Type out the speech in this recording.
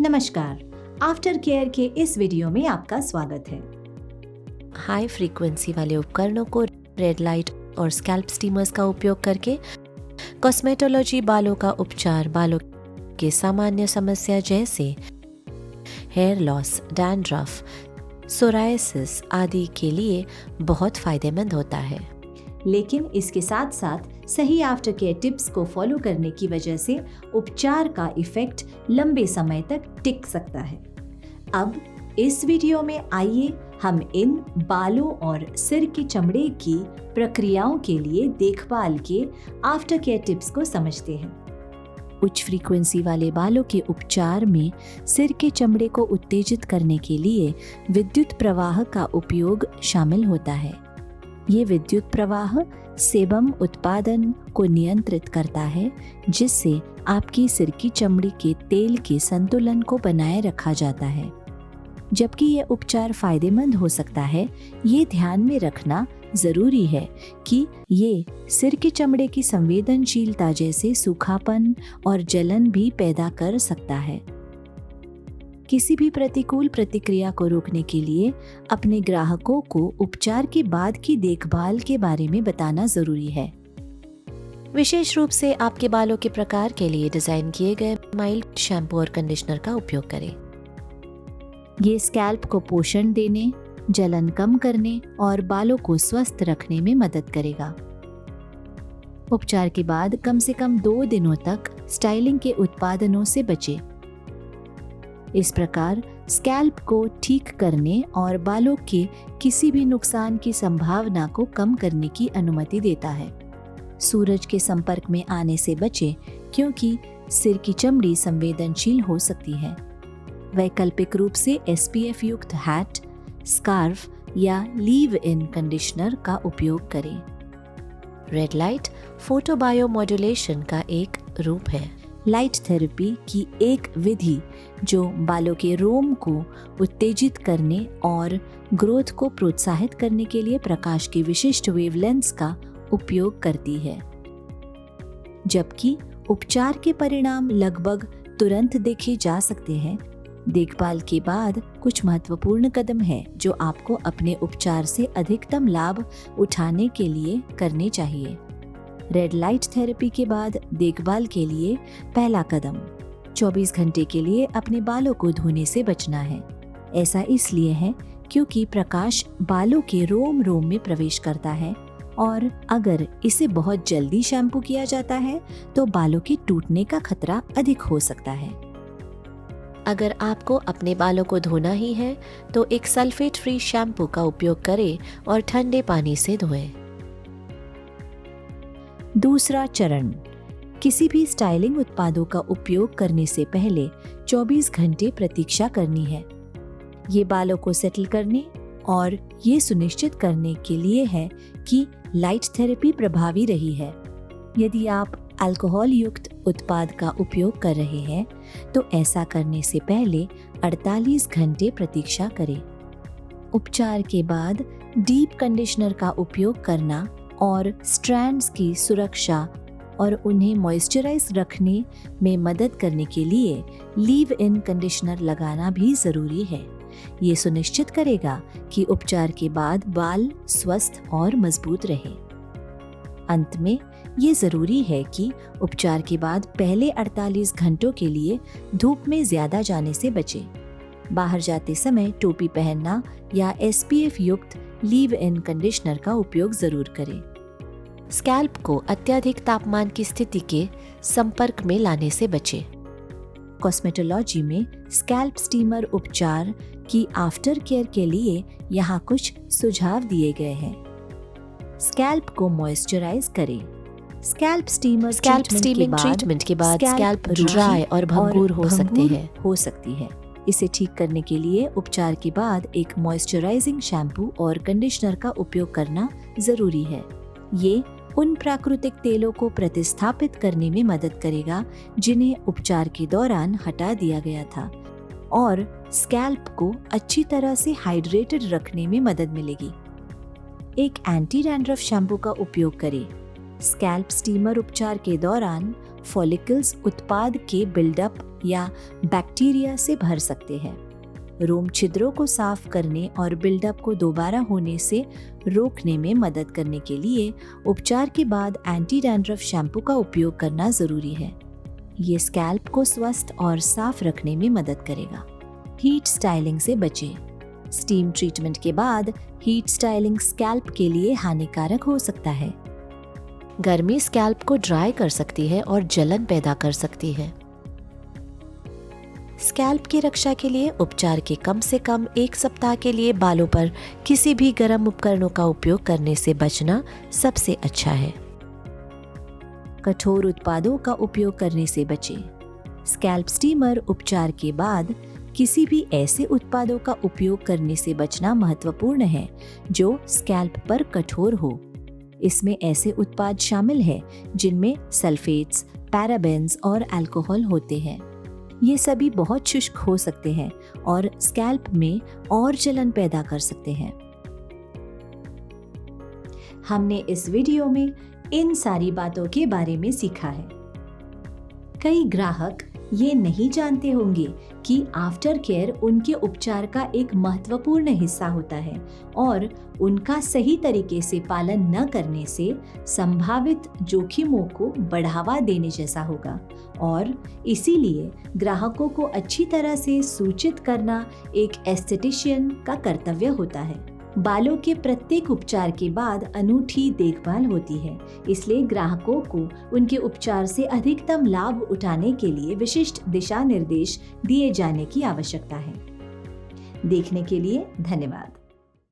नमस्कार, after care के इस वीडियो में आपका स्वागत है। हाई फ्रीक्वेंसी वाले उपकरणों को रेड लाइट और स्कैल्प स्टीमर्स का उपयोग करके कॉस्मेटोलॉजी बालों का उपचार बालों के सामान्य समस्या जैसे हेयर लॉस, डैंड्रफ, सोरायसिस आदि के लिए बहुत फायदेमंद होता है। लेकिन इसके साथ साथ सही आफ्टर केयर टिप्स को फॉलो करने की वजह से उपचार का इफेक्ट लंबे समय तक टिक सकता है। अब इस वीडियो में आइए हम इन बालों और सिर की चमड़े की प्रक्रियाओं के लिए देखभाल के आफ्टर केयर टिप्स को समझते हैं। उच्च फ्रीक्वेंसी वाले बालों के उपचार में सिर के चमड़े को उत्तेजित करने के लिए विद्युत प्रवाह का उपयोग शामिल होता है। ये विद्युत प्रवाह सेबम उत्पादन को नियंत्रित करता है, जिससे आपकी सिर की चमड़ी के तेल के संतुलन को बनाए रखा जाता है। जबकि ये उपचार फायदेमंद हो सकता है, ये ध्यान में रखना जरूरी है कि ये सिर की चमड़े की संवेदनशीलता जैसे सूखापन और जलन भी पैदा कर सकता है। किसी भी प्रतिकूल प्रतिक्रिया को रोकने के लिए अपने ग्राहकों को उपचार के बाद की देखभाल के बारे में बताना जरूरी है। विशेष रूप से आपके बालों के प्रकार के लिए डिजाइन किए गए माइल्ड शैम्पू और कंडीशनर का उपयोग करें। ये स्कैल्प को पोषण देने, जलन कम करने और बालों को स्वस्थ रखने में मदद करेगा। उपचार के बाद कम से कम 2 दिनों तक स्टाइलिंग के उत्पादनों से बचें। इस प्रकार स्कैल्प को ठीक करने और बालों के किसी भी नुकसान की संभावना को कम करने की अनुमति देता है। सूरज के संपर्क में आने से बचें, क्योंकि सिर की चमड़ी संवेदनशील हो सकती है। वैकल्पिक रूप से SPF युक्त हैट, स्कार्फ या लीव इन कंडीशनर का उपयोग करें। रेड लाइट फोटोबायोमॉड्यूलेशन का एक रूप है। लाइट थेरेपी की एक विधि जो बालों के रोम को उत्तेजित करने और ग्रोथ को प्रोत्साहित करने के लिए प्रकाश के विशिष्ट वेवलेंथ्स का उपयोग करती है। जबकि उपचार के परिणाम लगभग तुरंत देखे जा सकते हैं, देखभाल के बाद कुछ महत्वपूर्ण कदम हैं जो आपको अपने उपचार से अधिकतम लाभ उठाने के लिए करने चाहिए। रेड लाइट थेरेपी के बाद देखभाल के लिए पहला कदम 24 घंटे के लिए अपने बालों को धोने से बचना है। ऐसा इसलिए है क्योंकि प्रकाश बालों के रोम रोम में प्रवेश करता है और अगर इसे बहुत जल्दी शैम्पू किया जाता है तो बालों के टूटने का खतरा अधिक हो सकता है। अगर आपको अपने बालों को धोना ही है तो एक सल्फेट फ्री शैम्पू का उपयोग करें और ठंडे पानी से धोएं। दूसरा चरण, किसी भी स्टाइलिंग उत्पादों का उपयोग करने से पहले 24 घंटे प्रतीक्षा करनी है। ये बालों को सेटल करने और ये सुनिश्चित करने के लिए है कि लाइट थेरेपी प्रभावी रही है। यदि आप अल्कोहल युक्त उत्पाद का उपयोग कर रहे हैं तो ऐसा करने से पहले 48 घंटे प्रतीक्षा करें। उपचार के बाद डीप कंडीशनर का उपयोग करना और स्ट्रैंड्स की सुरक्षा और उन्हें मॉइस्चराइज रखने में मदद करने के लिए लीव इन कंडीशनर लगाना भी जरूरी है। ये सुनिश्चित करेगा कि उपचार के बाद बाल स्वस्थ और मजबूत रहे। अंत में ये जरूरी है कि उपचार के बाद पहले 48 घंटों के लिए धूप में ज्यादा जाने से बचें। बाहर जाते समय टोपी पहनना या SPF युक्त लीव इन कंडीशनर का उपयोग जरूर करें। स्कैल्प को अत्यधिक तापमान की स्थिति के संपर्क में लाने से बचें। कॉस्मेटोलॉजी में स्कैल्प स्टीमर उपचार की आफ्टर केयर के लिए यहाँ कुछ सुझाव दिए गए हैं। स्कैल्प को मॉइस्चराइज करें। स्कैल्प स्टीमिंग ट्रीटमेंट के बाद स्कैल्प ड्राई और भंगूर हो सकती है। इसे ठीक करने के लिए उपचार के बाद एक मॉइस्चराइजिंग शैम्पू और कंडीशनर का उपयोग करना जरूरी है। ये उन प्राकृतिक तेलों को प्रतिस्थापित करने में मदद करेगा जिन्हें उपचार के दौरान हटा दिया गया था और स्कैल्प को अच्छी तरह से हाइड्रेटेड रखने में मदद मिलेगी। एक एंटी डैंड्रफ शैम्पू का उपयोग करें। स्कैल्प स्टीमर उपचार के दौरान फॉलिकल्स उत्पाद के बिल्डअप या बैक्टीरिया से भर सकते हैं। रोम छिद्रों को साफ करने और बिल्डअप को दोबारा होने से रोकने में मदद करने के लिए उपचार के बाद एंटी डैंड्रफ शैम्पू का उपयोग करना जरूरी है। ये स्कैल्प को स्वस्थ और साफ रखने में मदद करेगा। हीट स्टाइलिंग से बचें। स्टीम ट्रीटमेंट के बाद हीट स्टाइलिंग स्कैल्प के लिए हानिकारक हो सकता है। गर्मी स्कैल्प को ड्राई कर सकती है और जलन पैदा कर सकती है। स्कैल्प की रक्षा के लिए उपचार के कम से कम 1 सप्ताह के लिए बालों पर किसी भी गर्म उपकरणों का उपयोग करने से बचना सबसे अच्छा है। कठोर उत्पादों का उपयोग करने से बचें। स्कैल्प स्टीमर उपचार के बाद किसी भी ऐसे उत्पादों का उपयोग करने से बचना महत्वपूर्ण है जो स्कैल्प पर कठोर हो। इसमें ऐसे उत्पाद शामिल हैं जिनमें सल्फेट्स, पैराबेन्स और अल्कोहल होते हैं। ये सभी बहुत शुष्क हो सकते हैं और स्कैल्प में और जलन पैदा कर सकते हैं। हमने इस वीडियो में इन सारी बातों के बारे में सीखा है। कई ग्राहक ये नहीं जानते होंगे कि आफ्टर केयर उनके उपचार का एक महत्वपूर्ण हिस्सा होता है और उनका सही तरीके से पालन न करने से संभावित जोखिमों को बढ़ावा देने जैसा होगा और इसीलिए ग्राहकों को अच्छी तरह से सूचित करना एक एस्थेटिशियन का कर्तव्य होता है। बालों के प्रत्येक उपचार के बाद अनूठी देखभाल होती है, इसलिए ग्राहकों को उनके उपचार से अधिकतम लाभ उठाने के लिए विशिष्ट दिशा निर्देश दिए जाने की आवश्यकता है। देखने के लिए धन्यवाद।